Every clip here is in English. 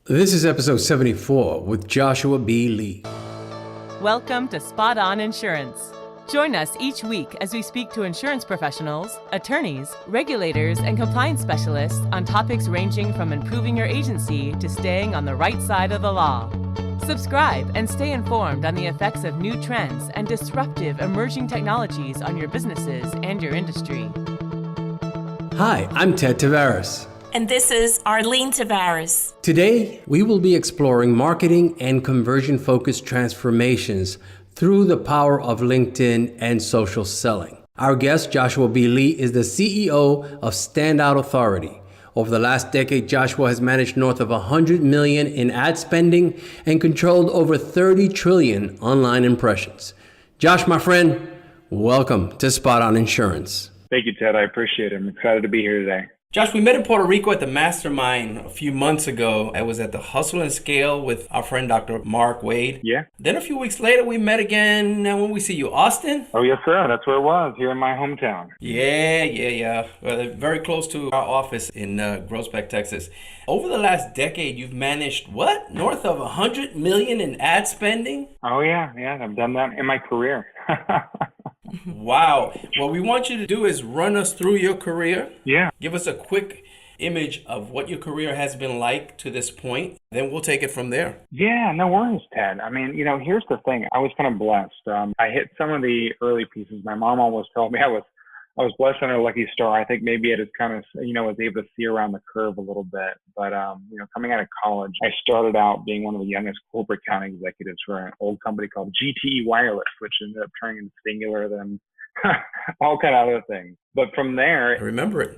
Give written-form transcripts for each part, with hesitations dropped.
This is episode 74 with Joshua B. Lee. Welcome to Spot On Insurance. Join us each week as we speak to insurance professionals, attorneys, regulators, and compliance specialists on topics ranging from improving your agency to staying on the right side of the law. Subscribe and stay informed on the effects of new trends and disruptive emerging technologies on your businesses and your industry. Hi, I'm Ted Tavares. And this is Arlene Tavares. Today, we will be exploring marketing and conversion-focused transformations through the power of LinkedIn and social selling. Our guest, Joshua B. Lee, is the CEO of Standout Authority. Over the last decade, Joshua has managed north of $100 million in ad spending and controlled over 30 trillion online impressions. Josh, my friend, welcome to Spot On Insurance. Thank you, Ted. I appreciate it. I'm excited to be here today. Josh, we met in Puerto Rico at the Mastermind a few months ago. I was at the Hustle and Scale with our friend Dr. Mark Wade. Yeah. Then a few weeks later, we met again. Now, when we see you, Austin? Oh, yes, sir. That's where it was, here in my hometown. Yeah. Well, very close to our office in Groesbeck, Texas. Over the last decade, you've managed, what? North of $100 million in ad spending? Oh, yeah. I've done that in my career. Wow. What we want you to do is run us through your career. Yeah. Give us a quick image of what your career has been like to this point. Then we'll take it from there. Yeah, no worries, Ted. I mean, here's the thing. I was kind of blessed. I hit some of the early pieces. My mom always told me I was blessed on a lucky star. I think maybe it is kind of, was able to see around the curve a little bit. But, coming out of college, I started out being one of the youngest corporate account executives for an old company called GTE Wireless, which ended up turning into Singular, then all kind of other things. But from there, I remember it.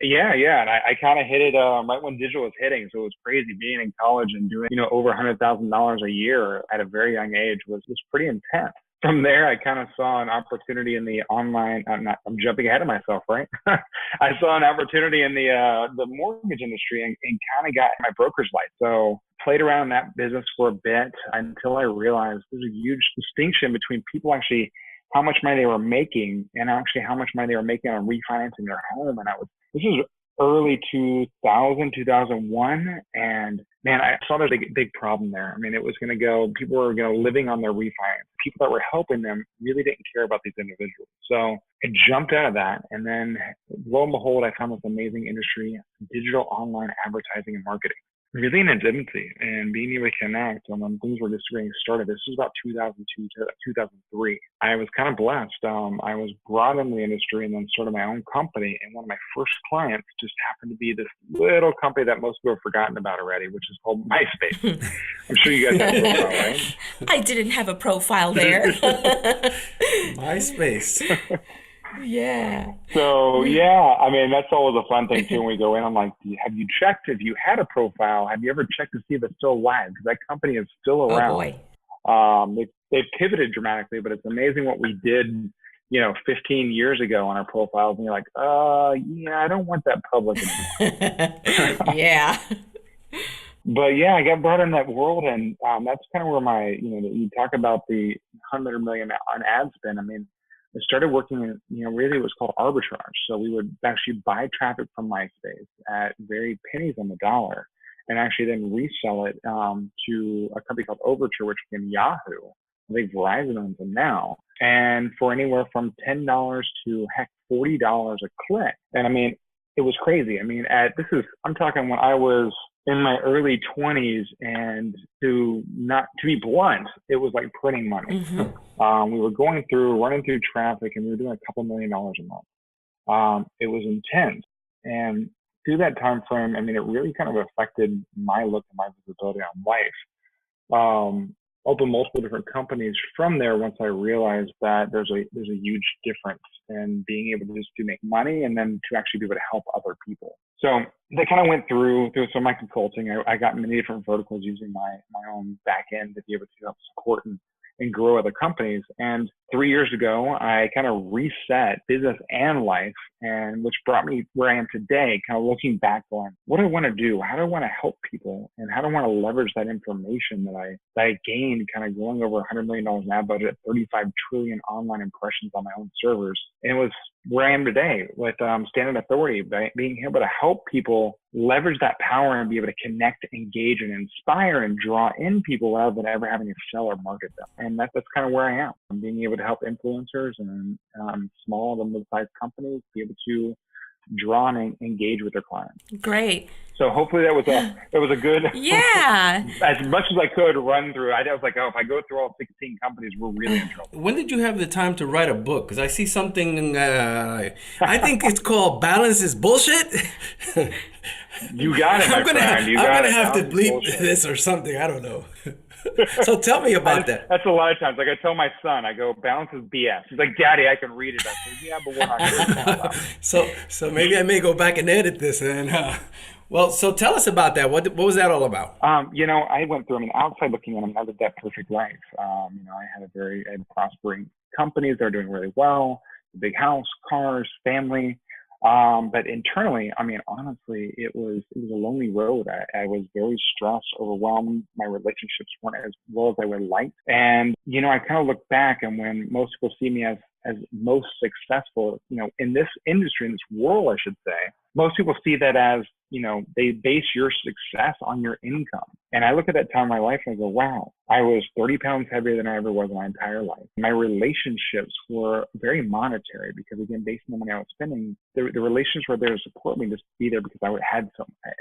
Yeah. And I kind of hit it right when digital was hitting. So it was crazy being in college and doing, over $100,000 a year at a very young age was pretty intense. From there, I kind of saw an opportunity in the online. I'm jumping ahead of myself, right? I saw an opportunity in the mortgage industry and kind of got my broker's license. So played around in that business for a bit until I realized there's a huge distinction between people actually how much money they were making and actually how much money they were making on refinancing their home. And this was early 2001. And man, I saw there's a big problem there. I mean, it was going to go, people were living on their refinance. People that were helping them really didn't care about these individuals. So I jumped out of that. And then lo and behold, I found this amazing industry, digital online advertising and marketing. Really in its infancy and being able to connect and when things were just getting started. This was about 2002 to 2003. I was kind of blessed. I was brought into the industry and then started my own company. And one of my first clients just happened to be this little company that most people have forgotten about already, which is called Myspace. I'm sure you guys have a profile, right? I didn't have a profile there. Myspace. Yeah. So, yeah, I mean, that's always a fun thing, too. When we go in, I'm like, have you checked if you had a profile? Have you ever checked to see if it's still live? Because that company is still around. Oh, boy. They've pivoted dramatically, but it's amazing what we did, 15 years ago on our profiles. And you're like, yeah, I don't want that public anymore. Yeah. But yeah, I got brought in that world, and that's kind of where my, you talk about the $100 million on ad spend. I mean, I started working in, really it was called arbitrage. So we would actually buy traffic from MySpace at very pennies on the dollar and actually then resell it to a company called Overture, which became Yahoo. I think Verizon owns them now. And for anywhere from $10 to heck, $40 a click. And I mean, it was crazy. I mean, I'm talking when I was in my early 20s, and to be blunt, it was like printing money. Mm-hmm. We were running through traffic, and we were doing a couple $1 million a month. It was intense. And through that time frame, I mean, it really kind of affected my look and my visibility on life. Opened multiple different companies from there once I realized that there's a huge difference in being able to just to make money and then to actually be able to help other people. So they kind of went through some of my consulting. I got many different verticals using my own back end to be able to help support and grow other companies. And 3 years ago, I kind of reset business and life, and which brought me where I am today, kind of looking back on what do I want to do? How do I want to help people? And how do I want to leverage that information that I gained kind of going over $100 million in ad budget, 35 trillion online impressions on my own servers. And it was where I am today with Standard Authority, by being able to help people leverage that power and be able to connect, engage, and inspire and draw in people rather than ever having to sell or market them. And that's kind of where I am. I'm being able to help influencers and small to mid-sized companies be able to draw and engage with their clients. Great. So hopefully that was a good, Yeah. as much as I could run through. I was like, oh, if I go through all 16 companies, we're really in trouble. When did you have the time to write a book? Because I see something, I think it's called Balance is Bullshit. You got it, my friend. I'm going to have to bleep this or something. I don't know. So tell me about that. That's a lot of times. Like I tell my son, I go, balance is BS. He's like, Daddy, I can read it. I say, yeah, but we're not going to. So maybe I may go back and edit this. And well, so tell us about that. What was that all about? I went through. Outside looking in, I lived that perfect life. I had I had prospering companies that are doing really well, a big house, cars, family. But internally, honestly, it was a lonely road. I was very stressed, overwhelmed. My relationships weren't as well as I would like. And, I kind of look back, and when most people see me as most successful, in this industry, in this world, I should say, most people see that as, they base your success on your income. And I look at that time in my life and I go, wow, I was 30 pounds heavier than I ever was in my entire life. My relationships were very monetary because, again, based on the money I was spending, the relationships were there to support me, just be there because I had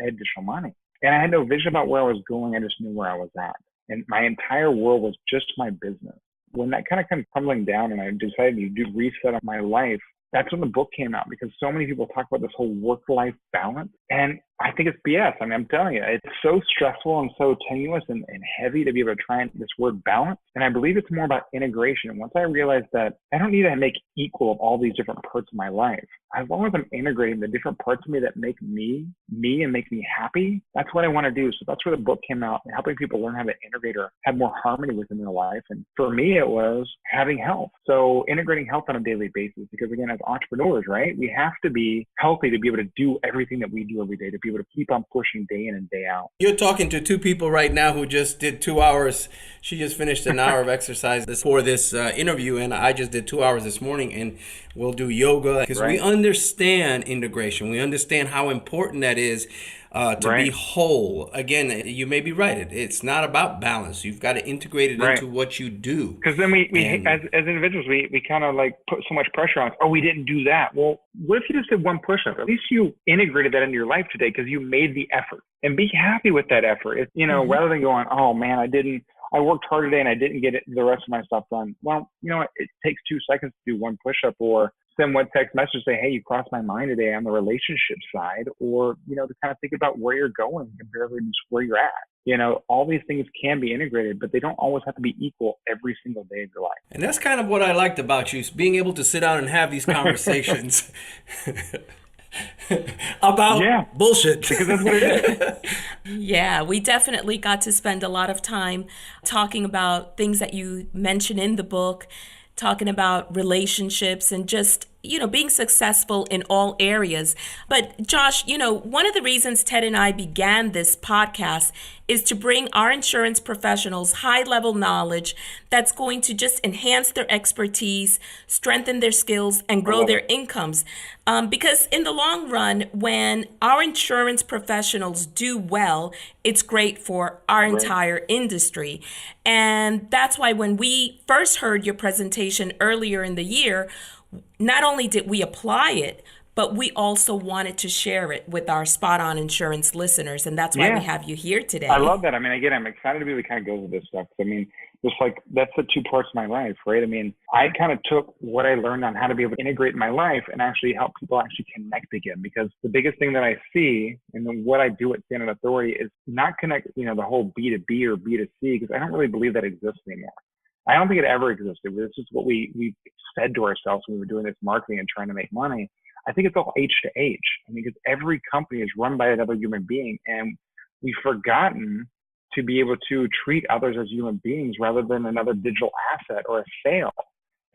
additional money. And I had no vision about where I was going. I just knew where I was at. And my entire world was just my business. When that kind of came crumbling down and I decided to do reset of my life, that's when the book came out, because so many people talk about this whole work-life balance. And I think it's BS. I'm telling you, it's so stressful and so tenuous and heavy to be able to try this word balance. And I believe it's more about integration. And once I realized that I don't need to make equal of all these different parts of my life, as long as I'm integrating the different parts of me that make me and make me happy, that's what I want to do. So that's where the book came out, helping people learn how to integrate or have more harmony within their life. And for me, it was having health. So integrating health on a daily basis, because again, as entrepreneurs, right, we have to be healthy to be able to do everything that we do every day, to be able to keep on pushing day in and day out. You're talking to two people right now who just did 2 hours. She just finished an hour of exercise for this interview, and I just did 2 hours this morning, and we'll do yoga because we understand integration. We understand how important that is to be whole. Again, you may be right. It's not about balance. You've got to integrate it into what you do. Because then we as individuals, we kind of like put so much pressure on us. Oh, we didn't do that. Well, what if you just did one push-up? At least you integrated that into your life today because you made the effort. And be happy with that effort. It's, rather than going, oh man, I worked hard today and I didn't get the rest of my stuff done. Well, you know what? It takes 2 seconds to do one push-up, or send one text message, say, hey, you crossed my mind today on the relationship side, or, to kind of think about where you're going compared to just where you're at. All these things can be integrated, but they don't always have to be equal every single day of your life. And that's kind of what I liked about you, is being able to sit down and have these conversations about bullshit. Because that's what it is. Yeah, we definitely got to spend a lot of time talking about things that you mention in the book, talking about relationships and just, being successful in all areas. But Josh, one of the reasons Ted and I began this podcast is to bring our insurance professionals high-level knowledge that's going to just enhance their expertise, strengthen their skills, and grow their incomes. Because in the long run, when our insurance professionals do well, it's great for our entire industry. And that's why when we first heard your presentation earlier in the year, not only did we apply it, but we also wanted to share it with our Spot On Insurance listeners. And that's why we have you here today. I love that. Again, I'm excited to be able to kind of go with this stuff. Just like that's the 2 parts of my life, right? I kind of took what I learned on how to be able to integrate in my life and actually help people actually connect again. Because the biggest thing that I see and what I do at Standard Authority is not connect, the whole B2B or B2C, because I don't really believe that exists anymore. I don't think it ever existed. This is what we said to ourselves when we were doing this marketing and trying to make money. I think it's all H to H. Because every company is run by another human being, and we've forgotten to be able to treat others as human beings rather than another digital asset or a sale.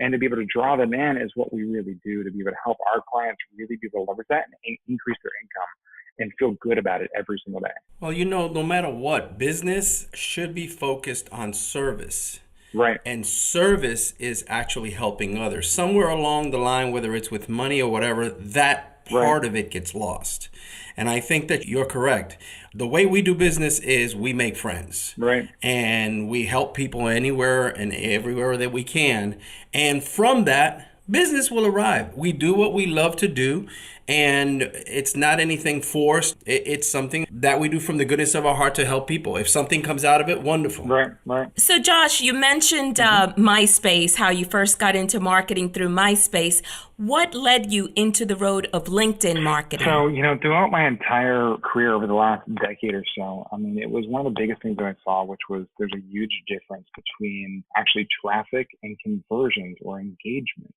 And to be able to draw them in is what we really do, to be able to help our clients really be able to leverage that and increase their income and feel good about it every single day. Well, no matter what, business should be focused on service. Right. and service is actually helping others. Somewhere along the line, whether it's with money or whatever, that Right. part of it gets lost. And I think that you're correct. The way we do business is we make friends. Right. And we help people anywhere and everywhere that we can. And from that, business will arrive. We do what we love to do, and it's not anything forced. It's something that we do from the goodness of our heart to help people. If something comes out of it, wonderful. Right. Right. So, Josh, you mentioned MySpace, how you first got into marketing through MySpace. What led you into the road of LinkedIn marketing? So, throughout my entire career over the last decade or so, I mean, it was one of the biggest things that I saw, which was there's a huge difference between actually traffic and conversions or engagement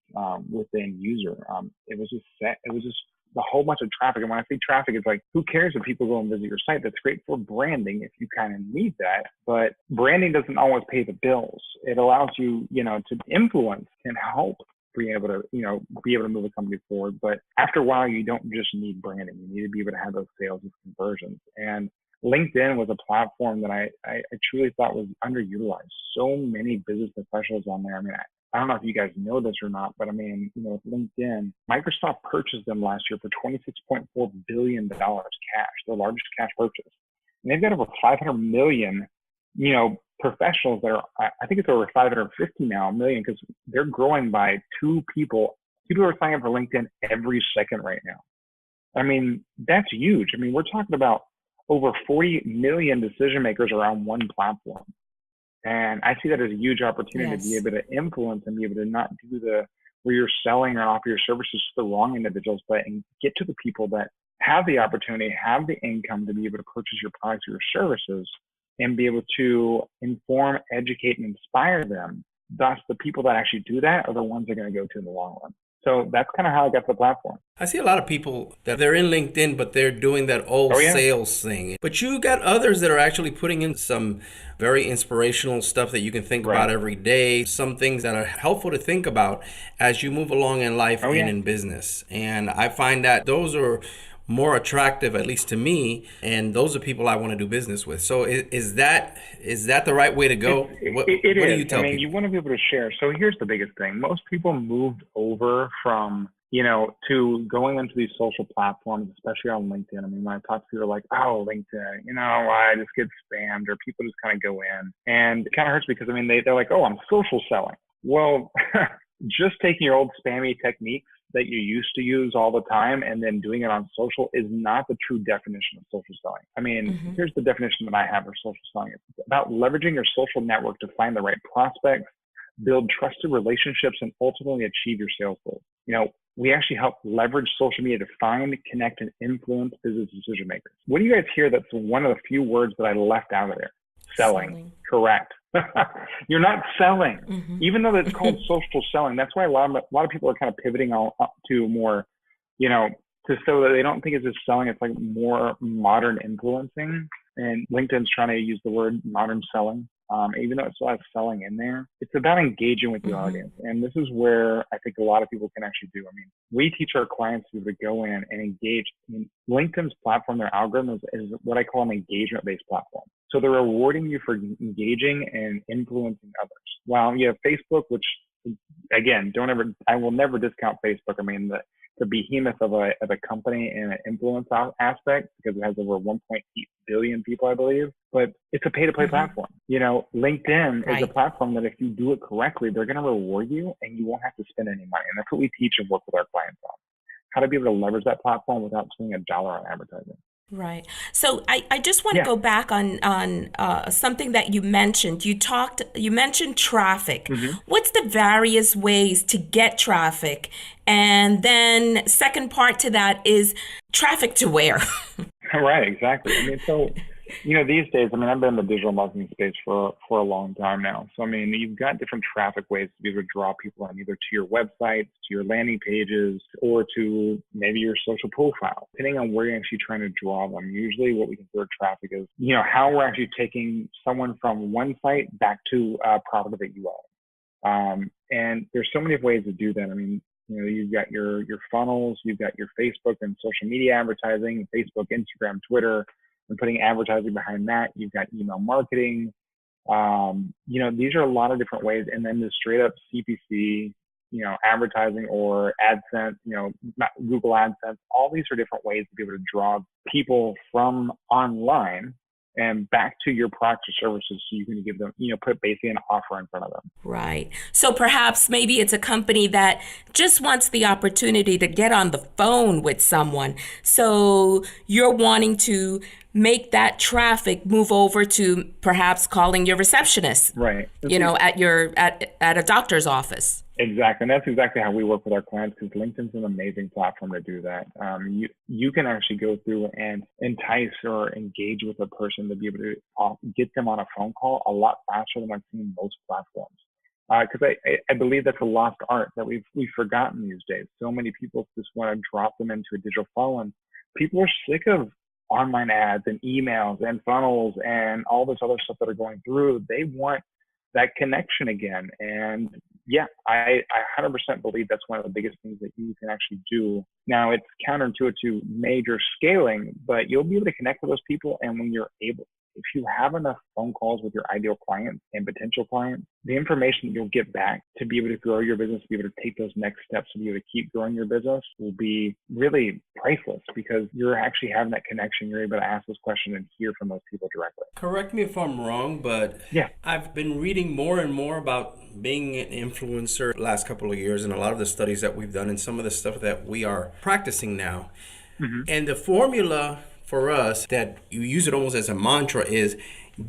within user. It was just a whole bunch of traffic. And when I say traffic, it's like, who cares if people go and visit your site? That's great for branding if you kind of need that. But branding doesn't always pay the bills. It allows you, to influence and help be able to move a company forward. But after a while, you don't just need branding. You need to be able to have those sales and conversions. And LinkedIn was a platform that I truly thought was underutilized. So many business professionals on there. I mean, I don't know if you guys know this or not, but I mean, with LinkedIn, Microsoft purchased them last year for $26.4 billion cash, the largest cash purchase. And they've got over 500 million, professionals that are, I think it's over 550 now million, because they're growing by two people. People are signing up for LinkedIn every second right now. I mean, that's huge. I mean, we're talking about over 40 million decision makers are on one platform. And I see that as a huge opportunity to be able to influence and be able to not do where you're selling or offer your services to the wrong individuals, but and get to the people that have the opportunity, have the income to be able to purchase your products or your services and be able to inform, educate, and inspire them. Thus, the people that actually do that are the ones they're going to go to in the long run. So that's kind of how I got to the platform. I see a lot of people that they're in LinkedIn, but they're doing that old sales thing. But you got others that are actually putting in some very inspirational stuff that you can think about every day, some things that are helpful to think about as you move along in life and in business. And I find that those are more attractive, at least to me, and those are people I want to do business with. So is that the right way to go? What do you tell people? You want to be able to share. So here's the biggest thing. Most people moved over from, to going into these social platforms, especially on LinkedIn. I mean, when I talk to people like, oh, LinkedIn, I just get spammed, or people just kind of go in, and it kind of hurts because, I mean, they're like, oh, I'm social selling. Well, just taking your old spammy techniques that you used to use all the time and then doing it on social is not the true definition of social selling. I mean, here's the definition that I have for social selling. It's about leveraging your social network to find the right prospects, build trusted relationships, and ultimately achieve your sales goals. We actually help leverage social media to find, connect, and influence business decision makers. What do you guys hear? That's one of the few words that I left out of there. Selling. Correct. You're not selling, even though it's called social selling. That's why a lot of people are kind of pivoting up to more, so that they don't think it's just selling. It's like more modern influencing. And LinkedIn's trying to use the word modern selling, even though it still has selling in there. It's about engaging with the audience. And this is where I think a lot of people can actually do. I mean, we teach our clients to go in and engage. I mean, LinkedIn's platform, their algorithm is what I call an engagement-based platform. So they're rewarding you for engaging and influencing others. While you have Facebook, which, again, I will never discount Facebook. I mean, the behemoth of a company and an influence aspect, because it has over 1.8 billion people, I believe. But it's a pay-to-play platform. LinkedIn is a platform that if you do it correctly, they're going to reward you and you won't have to spend any money. And that's what we teach and work with our clients on. How to be able to leverage that platform without spending $1 on advertising. Right. So I just want to go back on something that you mentioned. You mentioned traffic. What's the various ways to get traffic? And then second part to that is traffic to where? Right, exactly. I mean, so, these days, I mean, I've been in the digital marketing space for a long time now. So, I mean, you've got different traffic ways to be able to draw people in, either to your website, to your landing pages, or to maybe your social profile, depending on where you're actually trying to draw them. Usually what we consider traffic is, how we're actually taking someone from one site back to a product that you own. And there's so many ways to do that. I mean, you've got your funnels, you've got your Facebook and social media advertising, Facebook, Instagram, Twitter, and putting advertising behind that. You've got email marketing. These are a lot of different ways. And then the straight up CPC, advertising or AdSense, not Google AdSense, all these are different ways to be able to draw people from online and back to your products or services so you can give them, put basically an offer in front of them. Right. So perhaps maybe it's a company that just wants the opportunity to get on the phone with someone. So you're wanting to make that traffic move over to perhaps calling your receptionist, right? At a doctor's office. Exactly. And that's exactly how we work with our clients, because LinkedIn's an amazing platform to do that. You can actually go through and entice or engage with a person to be able to get them on a phone call a lot faster than I've seen most platforms. Because I believe that's a lost art that we've forgotten these days. So many people just want to drop them into a digital funnel, and people are sick of online ads and emails and funnels and all this other stuff that are going through. They want that connection again. And yeah, I 100% believe that's one of the biggest things that you can actually do. Now, it's counterintuitive to major scaling, but you'll be able to connect with those people. And when you're able, if you have enough phone calls with your ideal clients and potential clients, the information that you'll get back to be able to grow your business, to be able to take those next steps, to be able to keep growing your business will be really priceless, because you're actually having that connection. You're able to ask those questions and hear from those people directly. Correct me if I'm wrong, but yeah, I've been reading more and more about being an influencer the last couple of years, and a lot of the studies that we've done and some of the stuff that we are practicing now. Mm-hmm. And the formula for us that you use it almost as a mantra is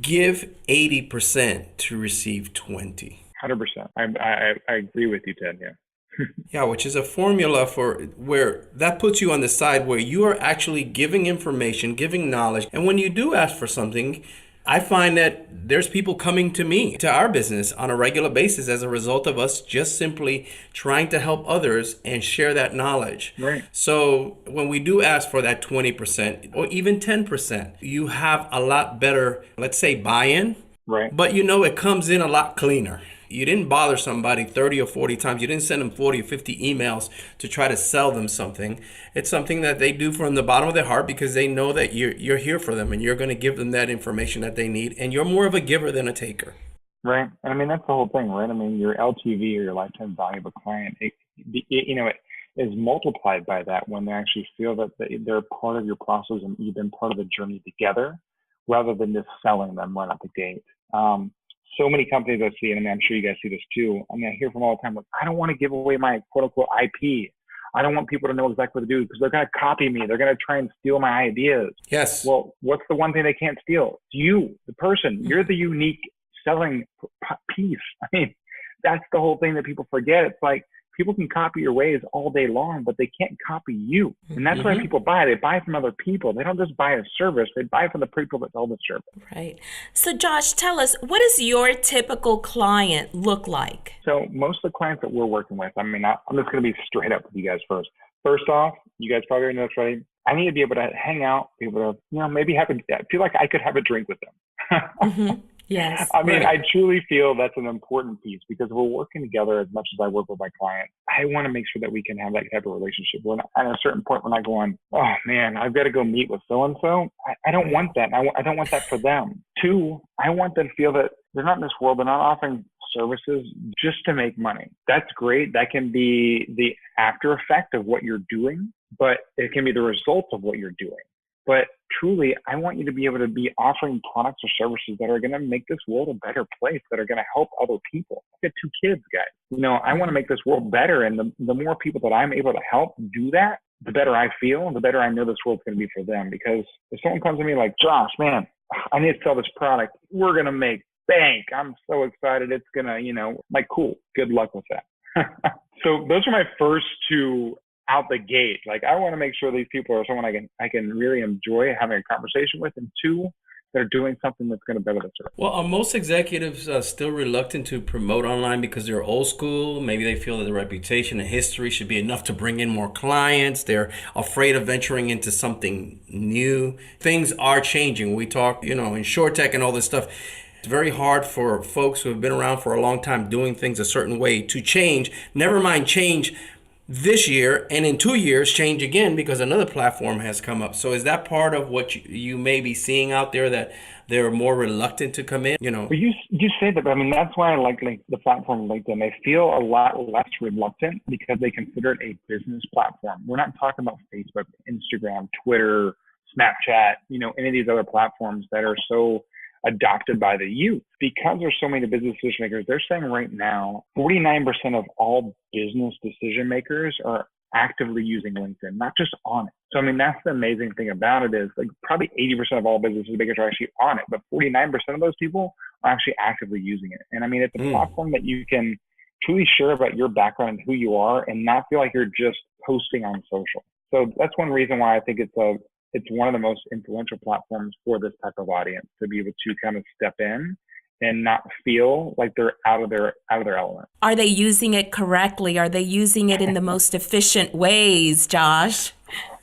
give 80% to receive 20. 100%. I agree with you, Ted. Yeah. Yeah, which is a formula for where that puts you on the side where you are actually giving information, giving knowledge. And when you do ask for something, I find that there's people coming to me, to our business on a regular basis as a result of us just simply trying to help others and share that knowledge. Right. So when we do ask for that 20% or even 10%, you have a lot better, let's say, buy-in. Right. But it comes in a lot cleaner. You didn't bother somebody 30 or 40 times. You didn't send them 40 or 50 emails to try to sell them something. It's something that they do from the bottom of their heart because they know that you're here for them and you're going to give them that information that they need. And you're more of a giver than a taker. Right. I mean, that's the whole thing, right? I mean, your LTV or your lifetime value of a client, it is multiplied by that when they actually feel that they're part of your process and you've been part of the journey together, rather than just selling them right out the gate. So many companies I see, and I'm sure you guys see this too. I mean, I hear from all the time, like, I don't want to give away my quote unquote IP. I don't want people to know exactly what to do because they're going to copy me. They're going to try and steal my ideas. Yes. Well, what's the one thing they can't steal? It's you, the person. You're the unique selling piece. I mean, that's the whole thing that people forget. It's like, people can copy your ways all day long, but they can't copy you. And that's why people buy. They buy from other people. They don't just buy a service. They buy from the people that sell the service. Right. So Josh, tell us, what does your typical client look like? So most of the clients that we're working with, I mean, I'm just going to be straight up with you guys first. First off, you guys probably already know this already. I need to be able to hang out, be able to, maybe feel like I could have a drink with them. Yes. I mean, I truly feel that's an important piece, because we're working together as much as I work with my clients. I want to make sure that we can have that type of relationship. When at a certain point, when I go on, oh man, I've got to go meet with so-and-so. I don't want that. I don't want that for them. Two, I want them to feel that they're not in this world. They're not offering services just to make money. That's great. That can be the after effect of what you're doing, but it can be the result of what you're doing. But truly, I want you to be able to be offering products or services that are going to make this world a better place, that are going to help other people. I've got 2 kids, guys. I want to make this world better. And the more people that I'm able to help do that, the better I feel, the better I know this world's going to be for them. Because if someone comes to me like, Josh, man, I need to sell this product, we're going to make bank. I'm so excited. It's going to, like, cool. Good luck with that. So those are my first 2 out the gate. Like, I want to make sure these people are someone I can really enjoy having a conversation with, and 2, they're doing something that's going to better the service. Well, are most executives still reluctant to promote online because they're old school? Maybe they feel that the reputation and history should be enough to bring in more clients. They're afraid of venturing into something new. Things are changing. We talk, in short tech and all this stuff. It's very hard for folks who have been around for a long time doing things a certain way to change. Never mind change this year, and in 2 years change again because another platform has come up. So is that part of what you may be seeing out there, that they're more reluctant to come in? Well, you say that, but I mean, that's why I like the platform LinkedIn. They feel a lot less reluctant because they consider it a business platform. We're not talking about Facebook, Instagram, Twitter, Snapchat, any of these other platforms that are so adopted by the youth. Because there's so many business decision makers, they're saying right now 49% of all business decision makers are actively using LinkedIn, not just on it. So I mean, that's the amazing thing about it, is like probably 80% of all business makers are actually on it, but 49% of those people are actually actively using it. And I mean, it's a platform that you can truly share about your background and who you are and not feel like you're just posting on social. So that's one reason why I think it's one of the most influential platforms for this type of audience, to be able to kind of step in and not feel like they're out of their element. Are they using it correctly? Are they using it in the most efficient ways, Josh?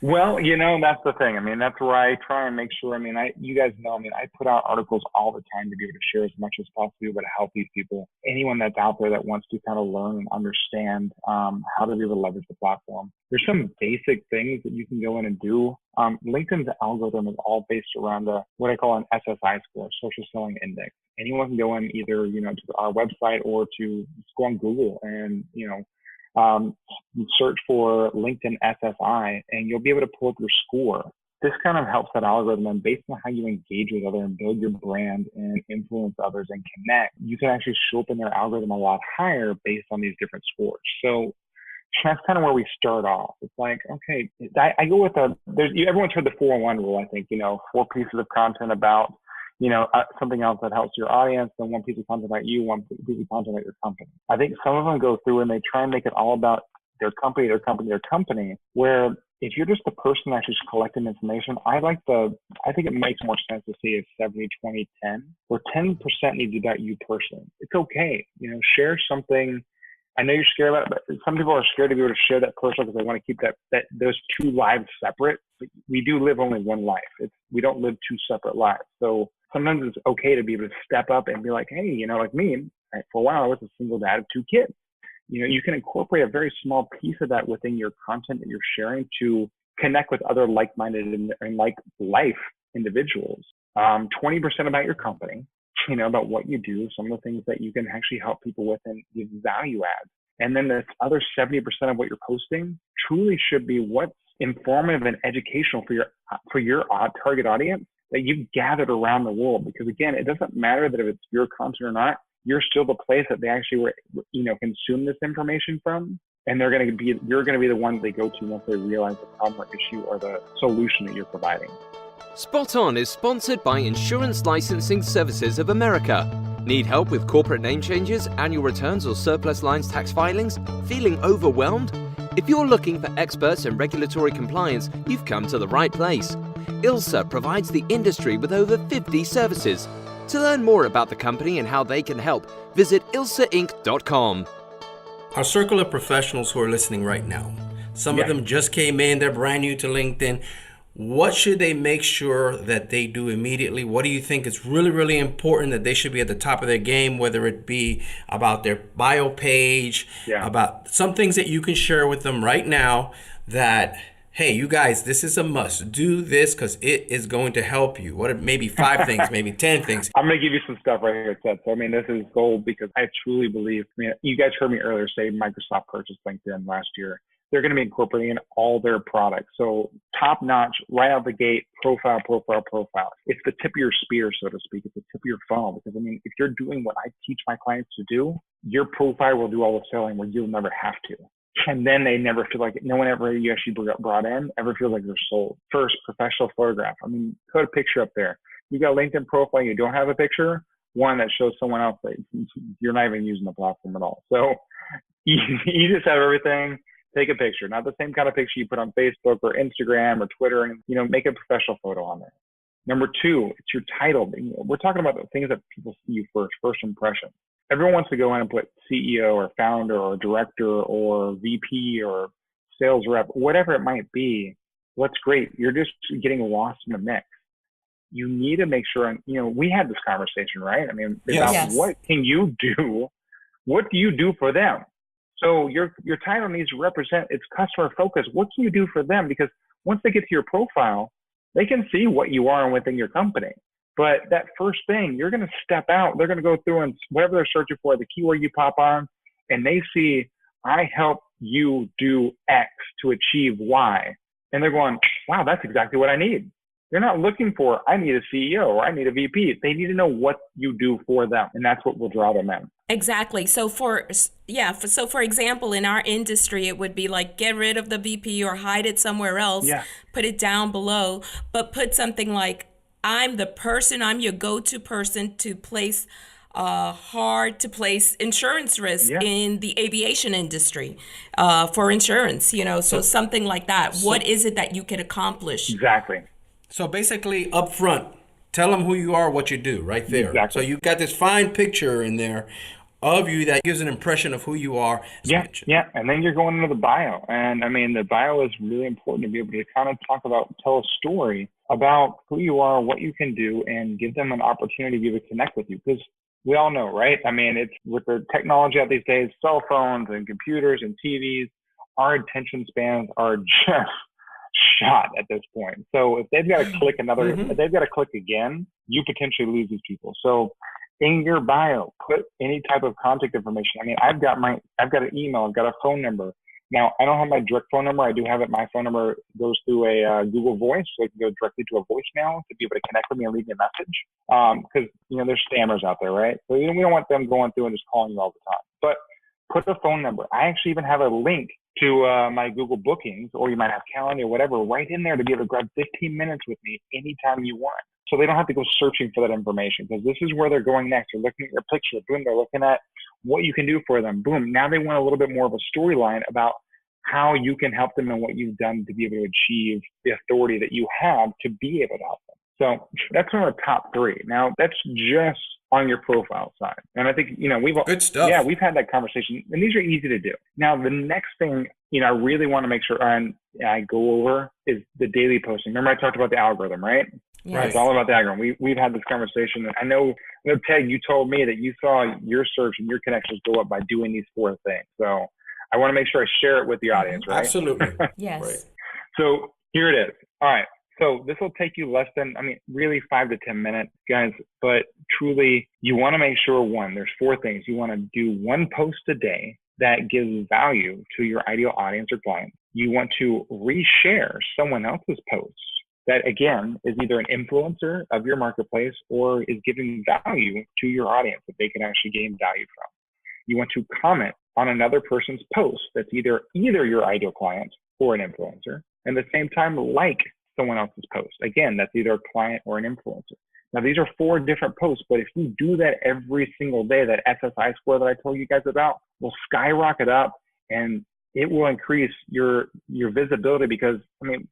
Well, that's the thing. I mean, that's where I try and make sure. I mean, you guys know, I mean, I put out articles all the time to be able to share as much as possible, but to help these people. Anyone that's out there that wants to kind of learn and understand how to be able to leverage the platform. There's some basic things that you can go in and do. LinkedIn's algorithm is all based around what I call an SSI score, Social Selling Index. Anyone can go in either, to our website or to go on Google and, search for LinkedIn SSI, and you'll be able to pull up your score. This kind of helps that algorithm, and based on how you engage with others and build your brand and influence others and connect, you can actually show up in their algorithm a lot higher based on these different scores. So that's kind of where we start off. It's like, okay, I go with everyone's heard the 401 rule, I think, 4 pieces of content about something else that helps your audience, then 1 piece of content about you, 1 piece of content about your company. I think some of them go through and they try and make it all about their company, where if you're just the person actually collecting information, I think it makes more sense to see a 70, 20, 10, where 10% needs to be about you personally. It's okay. Share something. I know you're scared about it, but some people are scared to be able to share that personal because they want to keep those 2 lives separate. But we do live only one life. We don't live 2 separate lives. So sometimes it's okay to be able to step up and be like, hey, like me, for a while I was a single dad of 2 kids. You can incorporate a very small piece of that within your content that you're sharing to connect with other like-minded and like life individuals. 20% about your company, about what you do, some of the things that you can actually help people with and give value adds. And then the other 70% of what you're posting truly should be what's informative and educational for your target audience that you've gathered around the world. Because again, it doesn't matter that if it's your content or not, you're still the place that they actually consume this information from. And you're going to be the one they go to once they realize the problem or issue or the solution that you're providing. Spot On is sponsored by Insurance Licensing Services of America. Need help with corporate name changes, annual returns, or surplus lines tax filings? Feeling overwhelmed? If you're looking for experts in regulatory compliance, you've come to the right place. ILSA provides the industry with over 50 services. To learn more about the company and how they can help, visit ilsainc.com. Our circle of professionals who are listening right now, some of them just came in, they're brand new to LinkedIn. What should they make sure that they do immediately? What do you think is really, really important that they should be at the top of their game, whether it be about their bio page, about some things that you can share with them right now that, hey, you guys, this is a must. Do this because it is going to help you. What are maybe 5 things, maybe 10 things? I'm going to give you some stuff right here, Seth. So, this is gold because I truly believe, you guys heard me earlier say Microsoft purchased LinkedIn last year. They're going to be incorporating in all their products. So top notch, right out the gate, profile. It's the tip of your spear, so to speak. It's the tip of your funnel. Because if you're doing what I teach my clients to do, your profile will do all the selling where you'll never have to. And then they never feel like, no one ever you actually brought in ever feels like they're sold. First, professional photograph. Put a picture up there. You got a LinkedIn profile, you don't have a picture, one that shows someone else that you're not even using the platform at all. So you just have everything. Take a picture, not the same kind of picture you put on Facebook or Instagram or Twitter, and make a professional photo on there. Number 2, it's your title. We're talking about the things that people see you first impression. Everyone wants to go in and put CEO or founder or director or VP or sales rep, whatever it might be. What's great, you're just getting lost in the mix. You need to make sure, we had this conversation, right? About what can you do? What do you do for them? So your title needs to represent its customer focus. What can you do for them? Because once they get to your profile, they can see what you are within your company. But that first thing, you're going to step out. They're going to go through and whatever they're searching for, the keyword you pop on, and they see, I help you do X to achieve Y. And they're going, wow, that's exactly what I need. They're not looking for, I need a CEO or I need a VP. They need to know what you do for them. And that's what will draw them in. Exactly. So for example, in our industry, it would be like, get rid of the VP or hide it somewhere else, Yeah. Put it down below, but put something like, I'm your go-to person to place hard to place insurance risk in the aviation industry for insurance, so something like that. What is it that you can accomplish? Exactly. So basically up front, tell them who you are, what you do right there. Exactly. So you got this fine picture in there of you that gives an impression of who you are. Yeah. And then you're going into the bio. And I mean, the bio is really important to be able to kind of tell a story about who you are, what you can do, and give them an opportunity to be able to connect with you. Because we all know, right? I mean, it's with the technology out these days, cell phones and computers and TVs, our attention spans are just shot at this point. So if they've got to click if they've got to click again, you potentially lose these people. So in your bio, put any type of contact information. I mean, I've got an email, I've got a phone number. Now, I don't have my direct phone number. I do have it. My phone number goes through a Google Voice, so it can go directly to a voicemail to be able to connect with me and leave me a message. Because, there's spammers out there, right? So we don't want them going through and just calling you all the time. But put a phone number. I actually even have a link to my Google Bookings, or you might have Calendar or whatever, right in there to be able to grab 15 minutes with me anytime you want. So they don't have to go searching for that information, because this is where they're going next. They're looking at your picture. Boom, they're looking at what you can do for them. Boom, now they want a little bit more of a storyline about how you can help them and what you've done to be able to achieve the authority that you have to be able to help them. So that's one of the top three. Now, that's just on your profile side. And I think, good stuff. Yeah, we've had that conversation, and these are easy to do. Now, the next thing, I really want to make sure I go over is the daily posting. Remember I talked about the algorithm, right? Yes. Right. It's all about the algorithm. We've had this conversation. I know, Ted, you told me that you saw your search and your connections go up by doing these 4 things. So I want to make sure I share it with the audience, right? Absolutely. Yes. Right. So here it is. All right. So this will take you less than, really 5 to 10 minutes, guys. But truly, you want to make sure, there's 4 things. You want to do 1 post a day that gives value to your ideal audience or client. You want to reshare someone else's posts that, again, is either an influencer of your marketplace or is giving value to your audience that they can actually gain value from. You want to comment on another person's post that's either your ideal client or an influencer, and at the same time, like someone else's post. Again, that's either a client or an influencer. Now, these are 4 different posts, but if you do that every single day, that SSI score that I told you guys about will skyrocket up, and it will increase your visibility, because,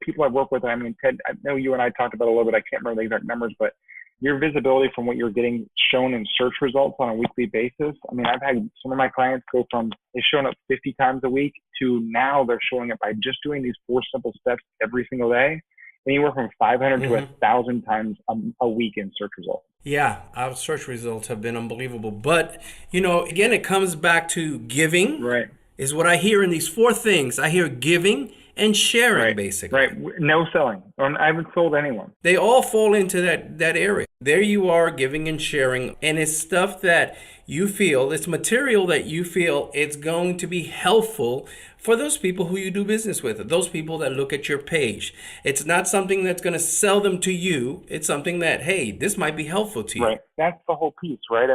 people I've worked with, Ted, I know you and I talked about it a little bit. I can't remember the exact numbers, but your visibility from what you're getting shown in search results on a weekly basis. I've had some of my clients go from it's showing up 50 times a week to now they're showing up by just doing these 4 simple steps every single day, anywhere from 500 to 1,000 times a week in search results. Yeah, our search results have been unbelievable. But, again, it comes back to giving. Right. Is what I hear in these 4 things. I hear giving and sharing, basically. Right. No selling. I haven't sold anyone. They all fall into that area. There you are, giving and sharing. And it's stuff that you feel, it's material that you feel it's going to be helpful for those people who you do business with, those people that look at your page. It's not something that's going to sell them to you. It's something that, hey, this might be helpful to you. Right. That's the whole piece, right?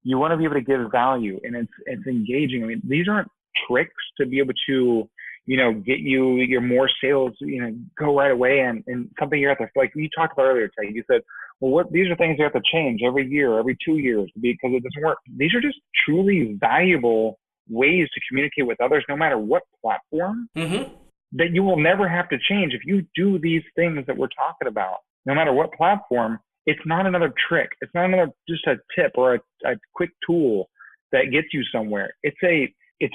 You want to be able to give value, and it's engaging. These aren't tricks to be able to, get you your more sales, go right away, and something you have to, like you talked about earlier, Ted, you said, well, these are things you have to change every year, every 2 years, because it doesn't work. These are just truly valuable ways to communicate with others, no matter what platform, that you will never have to change. If you do these things that we're talking about, no matter what platform, it's not another trick. It's not just a tip or a quick tool that gets you somewhere. It's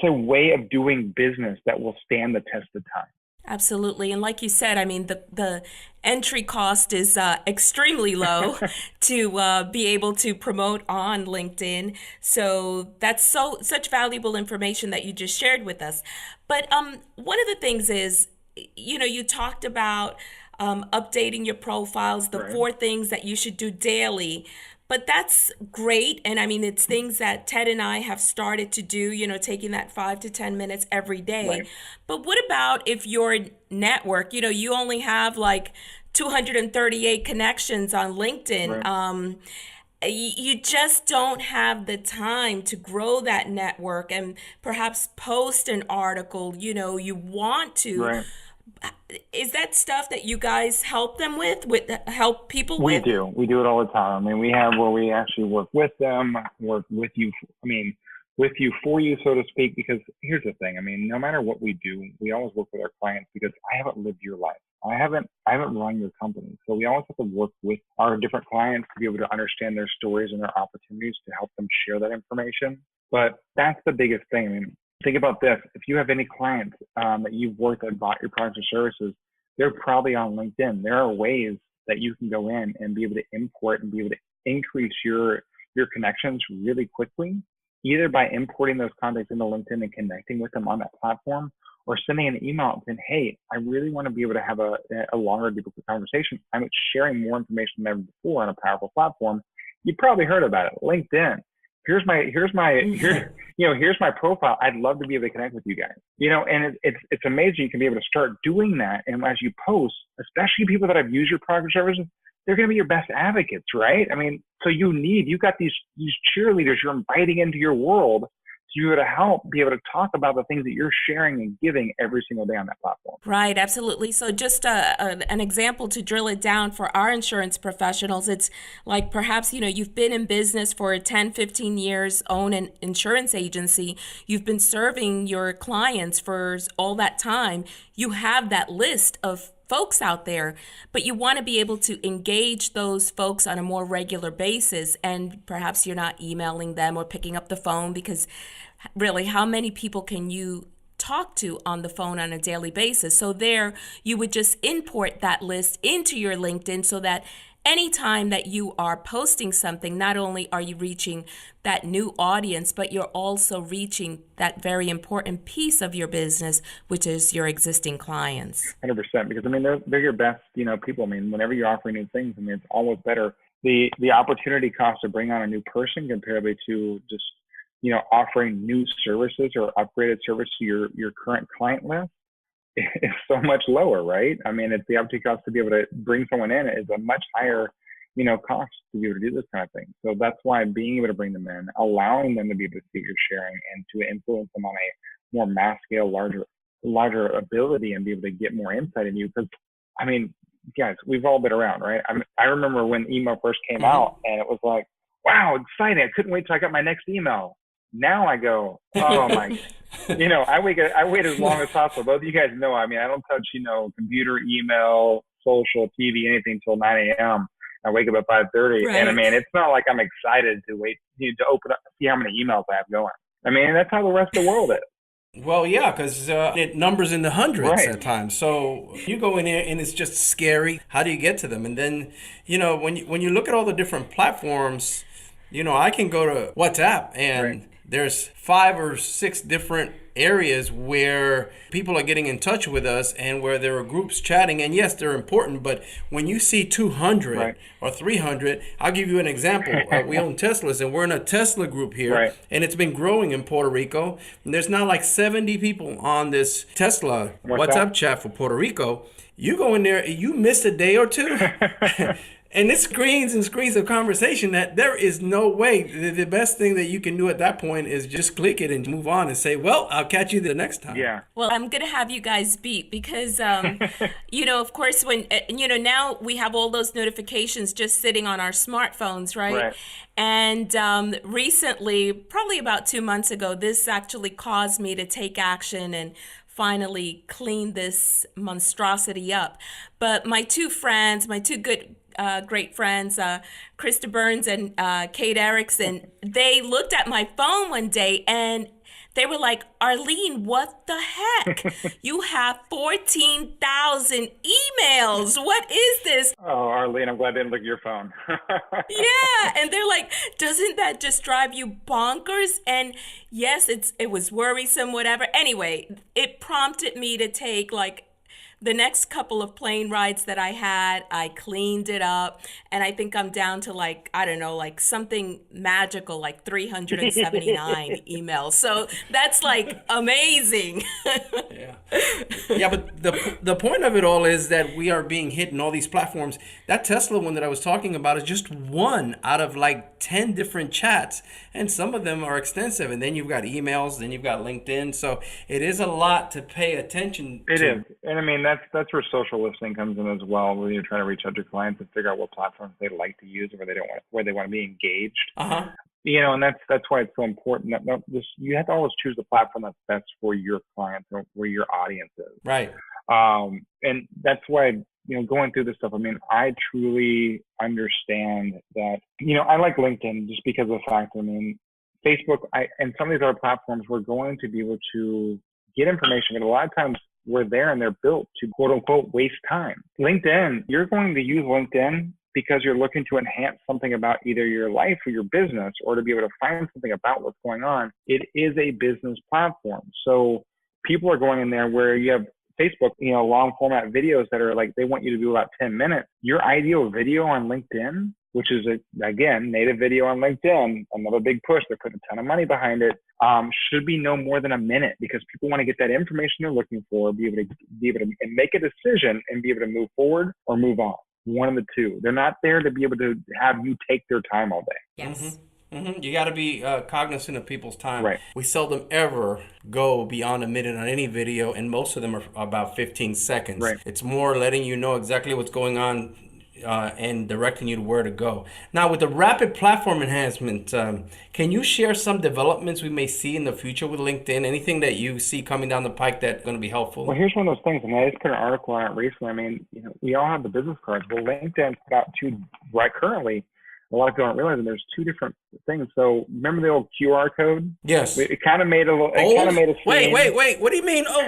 a way of doing business that will stand the test of time. Absolutely. And like you said, I mean, the entry cost is extremely low to be able to promote on LinkedIn. So that's such valuable information that you just shared with us. But one of the things is, you talked about updating your profiles, the Right. 4 things that you should do daily. But that's great. And I mean, it's things that Ted and I have started to do, taking that 5 to 10 minutes every day. Right. But what about if your network, you only have like 238 connections on LinkedIn? Right. You just don't have the time to grow that network and perhaps post an article, you want to. Right. Is that stuff that you guys help them with help people We with? do. We do it all the time. I mean, we have where we actually work with them, work with you. I mean, with you, for you, so to speak, because here's the thing. I mean, no matter what we do, we always work with our clients because I haven't lived your life. I haven't run your company. So we always have to work with our different clients to be able to understand their stories and their opportunities to help them share that information. But that's the biggest thing. I mean, think about this. If you have any clients that you've worked and bought your products or services, they're probably on LinkedIn. There are ways that you can go in and be able to import and be able to increase your connections really quickly, either by importing those contacts into LinkedIn and connecting with them on that platform, or sending an email and saying, hey, I really want to be able to have a longer, deeper conversation. I'm sharing more information than ever before on a powerful platform. You probably heard about it, LinkedIn. Here's my profile. I'd love to be able to connect with you guys. And it's amazing. You can be able to start doing that. And as you post, especially people that have used your product or services, they're going to be your best advocates, right? I mean, so you've got these cheerleaders you're inviting into your world to be able to help be able to talk about the things that you're sharing and giving every single day on that platform. Right, absolutely. So just an example to drill it down for our insurance professionals, it's like perhaps, you've been in business for 10, 15 years, own an insurance agency. You've been serving your clients for all that time. You have that list of folks out there, but you want to be able to engage those folks on a more regular basis, and perhaps you're not emailing them or picking up the phone, because really, how many people can you talk to on the phone on a daily basis? So there, you would just import that list into your LinkedIn so that anytime that you are posting something, not only are you reaching that new audience, but you're also reaching that very important piece of your business, which is your existing clients. 100%, because I mean, they're your best, people. I mean, whenever you're offering new things, I mean, it's always better. The opportunity cost to bring on a new person comparatively to just, offering new services or upgraded service to your current client list is so much lower, right? I mean, it's the opportunity cost to be able to bring someone in is a much higher, cost to be able to do this kind of thing. So that's why being able to bring them in, allowing them to be able to see what you're sharing and to influence them on a more mass scale, larger ability and be able to get more insight in you. Because, I mean, guys, we've all been around, right? I remember when email first came out and it was like, wow, exciting. I couldn't wait till I got my next email. Now I go, oh my, I wait as long as possible. Both of you guys know, I mean, I don't touch, computer, email, social, TV, anything till 9 a.m. I wake up at 5:30. Right. And I mean, it's not like I'm excited to wait to open up, see how many emails I have going. I mean, that's how the rest of the world is. Well, yeah, because it numbers in the hundreds Right. at times. So you go in there and it's just scary. How do you get to them? And then, when you look at all the different platforms, I can go to WhatsApp and Right. there's 5 or 6 different areas where people are getting in touch with us and where there are groups chatting. And yes, they're important, but when you see 200 Right. or 300, I'll give you an example. We own Teslas and we're in a Tesla group here, Right. and it's been growing in Puerto Rico. And there's now like 70 people on this Tesla WhatsApp chat for Puerto Rico. You go in there, you miss a day or two. And it's screens and screens of conversation that there is no way. The best thing that you can do at that point is just click it and move on and say, well, I'll catch you the next time. Yeah. Well, I'm going to have you guys beat because, of course, when, now we have all those notifications just sitting on our smartphones, right? Right. And recently, probably about 2 months ago, this actually caused me to take action and finally clean this monstrosity up. But my two great friends, Krista Burns and Kate Erickson, they looked at my phone one day and They were like, Arlene, what the heck? You have 14,000 emails. What is this? Oh, Arlene, I'm glad I didn't look at your phone. Yeah. And they're like, doesn't that just drive you bonkers? And yes, it was worrisome, whatever. Anyway, it prompted me to take like the next couple of plane rides that I had. I cleaned it up, and I think I'm down to like, I don't know, like something magical, like 379 emails. So that's like amazing. Yeah. Yeah, but the point of it all is that we are being hit in all these platforms. That Tesla one that I was talking about is just one out of like 10 different chats, and some of them are extensive. And then you've got emails, then you've got LinkedIn. So it is a lot to pay attention to. It is. And I mean, that's where social listening comes in as well, where you're trying to reach out to clients and figure out what platforms they like to use or where they want to be engaged. Uh-huh. You know, and that's why it's so important that you have to always choose the platform that's best for your clients or where your audience is. Right. And that's why, going through this stuff, I mean, I truly understand that, I like LinkedIn just because of the fact, I mean, Facebook and some of these other platforms, we're going to be able to get information, but a lot of times we're there and they're built to quote unquote waste time. LinkedIn, you're going to use LinkedIn because you're looking to enhance something about either your life or your business, or to be able to find something about what's going on. It is a business platform. So people are going in there where you have Facebook, long format videos that are like, they want you to do about 10 minutes. Your ideal video on LinkedIn, which is again, native video on LinkedIn, another big push. They're putting a ton of money behind it. Should be no more than a minute, because people want to get that information they're looking for, be able to and make a decision and be able to move forward or move on. One of the two. They're not there to be able to have you take their time all day. Yes. Mm-hmm. Mm-hmm. You got to be cognizant of people's time. Right. We seldom ever go beyond a minute on any video, and most of them are about 15 seconds. Right. It's more letting you know exactly what's going on and directing you to where to go. Now, with the rapid platform enhancement, can you share some developments we may see in the future with LinkedIn? Anything that you see coming down the pike that's going to be helpful? Well, here's one of those things, and I just put an article on it recently. I mean, we all have the business cards. Well, LinkedIn put out two right currently. A lot of people don't realize that there's two different things. So remember the old QR code? Yes. It kind of made a little. Old? It kind of made a scene. Wait. What do you mean? Oh,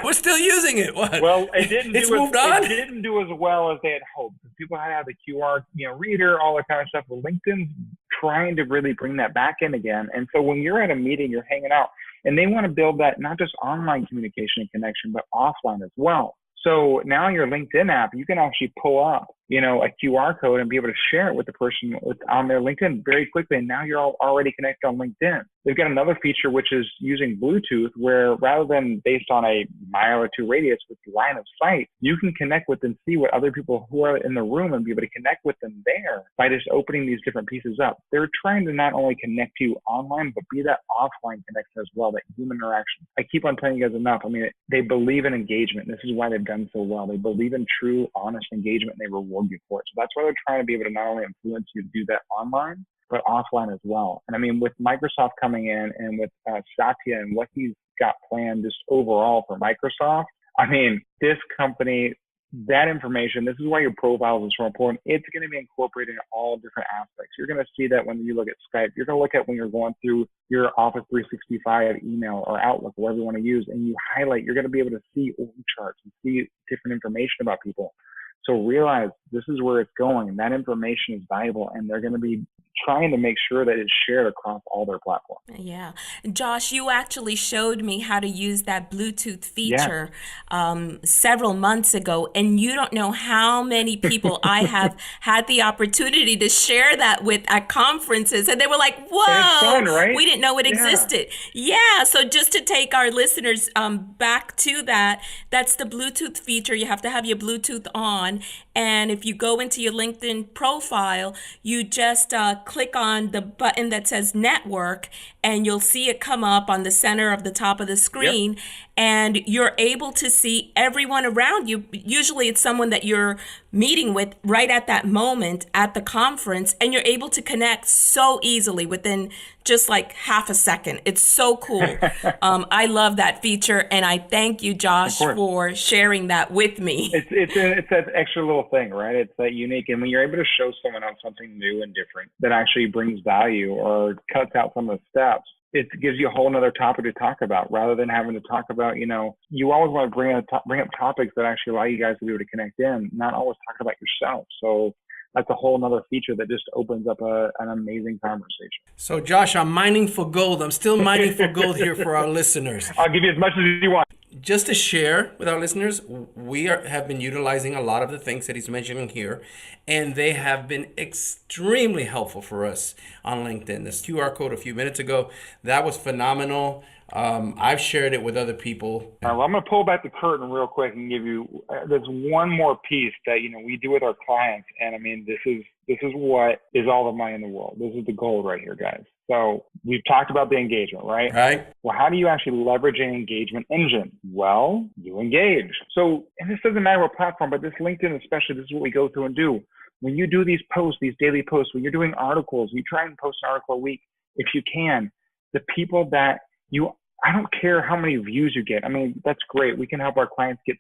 we're still using it. What? Well, it didn't. It's moved on. It didn't do as well as they had hoped. People had to have the QR, reader, all that kind of stuff. Well, LinkedIn's trying to really bring that back in again. And so when you're at a meeting, you're hanging out, and they want to build that not just online communication and connection, but offline as well. So now your LinkedIn app, you can actually pull up, a QR code and be able to share it with the person on their LinkedIn very quickly. And now you're all already connected on LinkedIn. They've got another feature, which is using Bluetooth, where rather than based on a mile or two radius with line of sight, you can connect with and see what other people who are in the room and be able to connect with them there by just opening these different pieces up. They're trying to not only connect you online, but be that offline connection as well, that human interaction. I keep on telling you guys enough. I mean, they believe in engagement. This is why they've done so well. They believe in true, honest engagement, and they reward you for it. So that's why they're trying to be able to not only influence you to do that online, but offline as well. And I mean, with Microsoft coming in and with Satya and what he's got planned just overall for Microsoft, I mean, this company, that information, this is why your profiles is so important. It's going to be incorporated in all different aspects. You're going to see that when you look at Skype. You're going to look at when you're going through your Office 365 email or Outlook, whatever you want to use, and you highlight. You're going to be able to see org charts and see different information about people. So realize this is where it's going. That information is valuable, and they're going to be trying to make sure that it's shared across all their platforms. Yeah. Josh, you actually showed me how to use that Bluetooth feature several months ago, and you don't know how many people I have had the opportunity to share that with at conferences, and they were like, whoa, it's fun, right? We didn't know it existed. Yeah. So just to take our listeners back to that, that's the Bluetooth feature. You have to have your Bluetooth on, and if you go into your LinkedIn profile, you just click on the button that says network, and you'll see it come up on the center of the top of the screen. Yep. And you're able to see everyone around you. Usually it's someone that you're meeting with right at that moment at the conference, and you're able to connect so easily within just like half a second. It's so cool. I love that feature, and I thank you, Josh, for sharing that with me. It's that extra little thing, right? It's that unique. And when you're able to show someone on something new and different that actually brings value or cuts out some of the steps, it gives you a whole nother topic to talk about rather than having to talk about, you always want to bring up topics that actually allow you guys to be able to connect in, not always talking about yourself. So that's a whole nother feature that just opens up an amazing conversation. So Josh, I'm mining for gold. I'm still mining for gold here for our listeners. I'll give you as much as you want. Just to share with our listeners, have been utilizing a lot of the things that he's mentioning here, and they have been extremely helpful for us on LinkedIn. This QR code a few minutes ago, that was phenomenal. I've shared it with other people. Well, I'm going to pull back the curtain real quick and give you, there's one more piece that, we do with our clients. And I mean, this is what is all the money in the world. This is the gold right here, guys. So we've talked about the engagement, right? Right. Well, how do you actually leverage an engagement engine? Well, you engage. So, and this doesn't matter what platform, but this LinkedIn especially, this is what we go through and do. When you do these posts, these daily posts, when you're doing articles, you try and post an article a week if you can. The people that I don't care how many views you get. I mean, that's great. We can help our clients get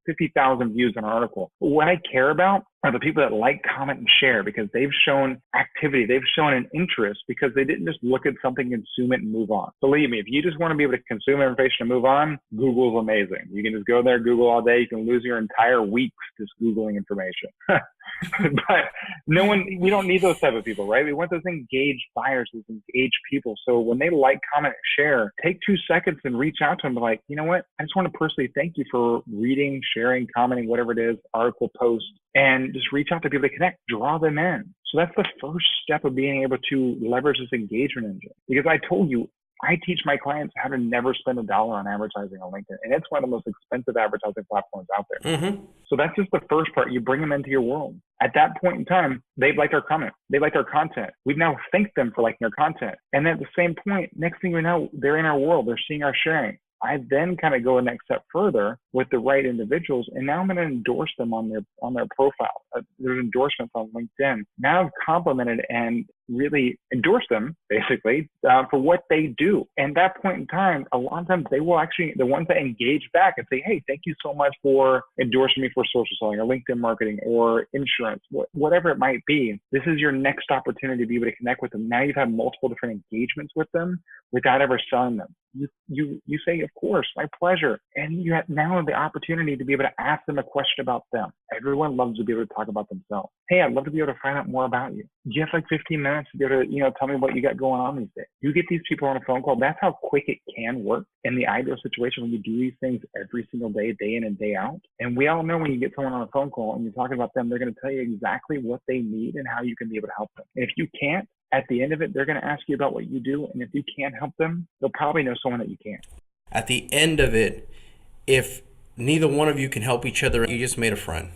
50,000 views on an article. But what I care about are the people that like, comment, and share because they've shown activity. They've shown an interest because they didn't just look at something, consume it, and move on. Believe me, if you just want to be able to consume information and move on, Google's amazing. You can just go there, Google all day. You can lose your entire weeks just Googling information. But we don't need those type of people, right? We want those engaged buyers, those engaged people. So when they like, comment, and share, take 2 seconds and reach out to them. Be like, you know what? I just want to personally thank you for reading, sharing, commenting, whatever it is, article, post, and just reach out to people to connect, draw them in. So that's the first step of being able to leverage this engagement engine. Because I told you, I teach my clients how to never spend $1 on advertising on LinkedIn. And it's one of the most expensive advertising platforms out there. Mm-hmm. So that's just the first part. You bring them into your world. At that point in time, they've liked our comment. They liked our content. We've now thanked them for liking our content. And then at the same point, next thing you know, they're in our world. They're seeing our sharing. I then kind of go a next step further with the right individuals, and now I'm going to endorse them on their profile. There's endorsements on LinkedIn. Now I've complimented and really endorse them basically for what they do. And that point in time, a lot of times they will actually, the ones that engage back and say, hey, thank you so much for endorsing me for social selling or LinkedIn marketing or insurance, whatever it might be. This is your next opportunity to be able to connect with them. Now you've had multiple different engagements with them without ever selling them. You say, of course, my pleasure. And you have now the opportunity to be able to ask them a question about them. Everyone loves to be able to talk about themselves. Hey, I'd love to be able to find out more about you. Do you have like 15 minutes to be able to, tell me what you got going on these days? You get these people on a phone call. That's how quick it can work in the ideal situation when you do these things every single day in and day out. And we all know when you get someone on a phone call and you're talking about them, they're going to tell you exactly what they need and how you can be able to help them. And if you can't, at the end of it, they're going to ask you about what you do. And if you can't help them, they'll probably know someone that you can. At the end of it, if neither one of you can help each other, you just made a friend.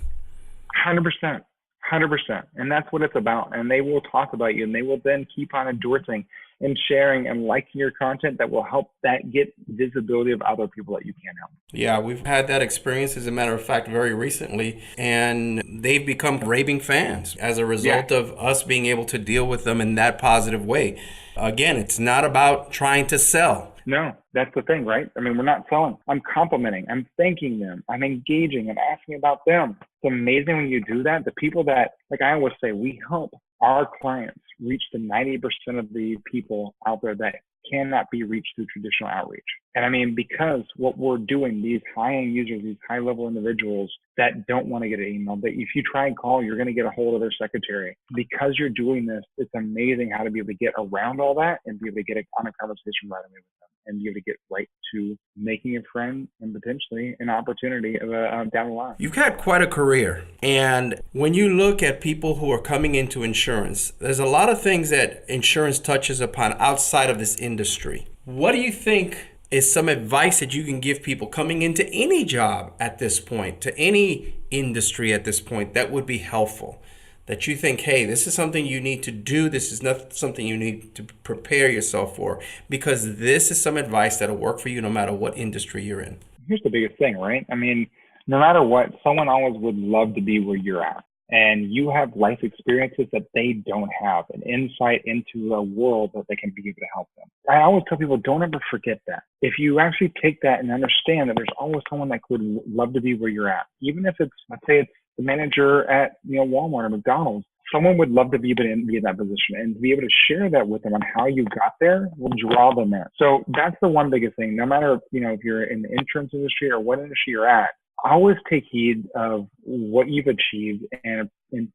100%. 100%. And that's what it's about. And they will talk about you and they will then keep on endorsing and sharing and liking your content that will help that get visibility of other people that you can't help. Yeah, we've had that experience, as a matter of fact, very recently, and they've become raving fans as a result of us being able to deal with them in that positive way. Again, it's not about trying to sell. No, that's the thing, right? I mean, we're not selling. I'm complimenting. I'm thanking them. I'm engaging. I'm asking about them. It's amazing when you do that. The people that, like I always say, we help our clients reach the 90% of the people out there that cannot be reached through traditional outreach. And I mean, because what we're doing, these high-end users, these high-level individuals that don't want to get an email, that if you try and call, you're going to get a hold of their secretary. Because you're doing this, it's amazing how to be able to get around all that and be able to get on a conversation right away with them and be able to get right to making a friend and potentially an opportunity down the line. You've had quite a career. And when you look at people who are coming into insurance, there's a lot of things that insurance touches upon outside of this industry. What do you think is some advice that you can give people coming into any job at this point, to any industry at this point, that would be helpful? That you think, hey, this is something you need to do. This is not something you need to prepare yourself for, because this is some advice that'll work for you no matter what industry you're in. Here's the biggest thing, right? I mean, no matter what, someone always would love to be where you're at. And you have life experiences that they don't have, an insight into a world that they can be able to help them. I always tell people, don't ever forget that. If you actually take that and understand that there's always someone that would love to be where you're at, even if it's, let's say it's the manager at Walmart or McDonald's, someone would love to be able to be in that position, and to be able to share that with them on how you got there will draw them in. So that's the one biggest thing. No matter, if you're in the insurance industry or what industry you're at, always take heed of what you've achieved and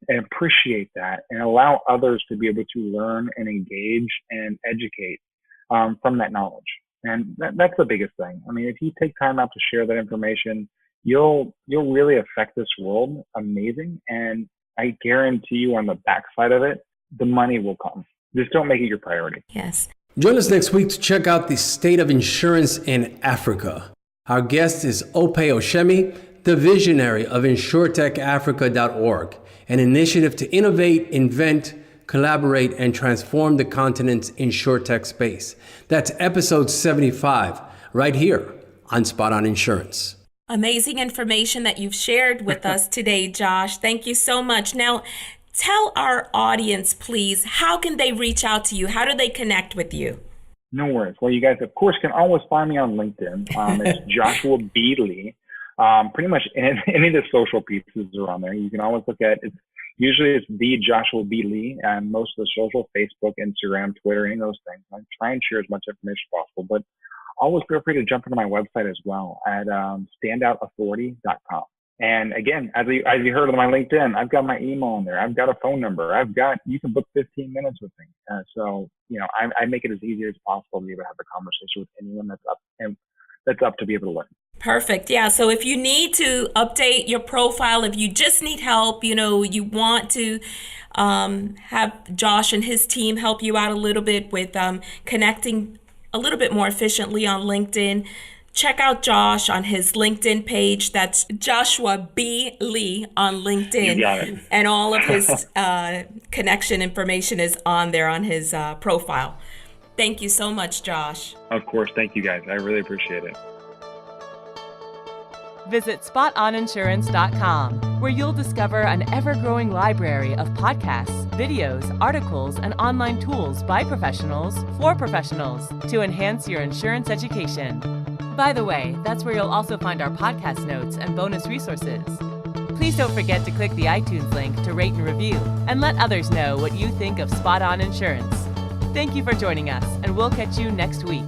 appreciate that, and allow others to be able to learn and engage and educate from that knowledge. And that's the biggest thing. I mean, if you take time out to share that information, you'll really affect this world amazing. And I guarantee you on the backside of it, the money will come. Just don't make it your priority. Yes. Join us next week to check out the state of insurance in Africa. Our guest is Ope Oshemi, the visionary of InsurTechAfrica.org, an initiative to innovate, invent, collaborate, and transform the continent's insurtech space. That's episode 75, right here on Spot On Insurance. Amazing information that you've shared with us today, Josh. Thank you so much. Now, tell our audience, please, how can they reach out to you? How do they connect with you? No worries. Well, you guys, of course, can always find me on LinkedIn. It's Joshua B. Lee. Pretty much any of the social pieces are on there. You can always look at it. Usually it's the Joshua B. Lee, and most of the social, Facebook, Instagram, Twitter, any of those things. I try and share as much information as possible, but always feel free to jump into my website as well at standoutauthority.com. And again, as you heard on my LinkedIn, I've got my email on there. I've got a phone number. You can book 15 minutes with me. So I make it as easy as possible to be able to have a conversation with anyone that's up to be able to learn. Perfect. Yeah. So if you need to update your profile, if you just need help, you want to have Josh and his team help you out a little bit with connecting a little bit more efficiently on LinkedIn, check out Josh on his LinkedIn page. That's Joshua B. Lee on LinkedIn. You got it. And all of his connection information is on there on his profile. Thank you so much, Josh. Of course. Thank you, guys. I really appreciate it. Visit SpotOnInsurance.com, where you'll discover an ever-growing library of podcasts, videos, articles, and online tools by professionals for professionals to enhance your insurance education. By the way, that's where you'll also find our podcast notes and bonus resources. Please don't forget to click the iTunes link to rate and review, and let others know what you think of Spot On Insurance. Thank you for joining us, and we'll catch you next week.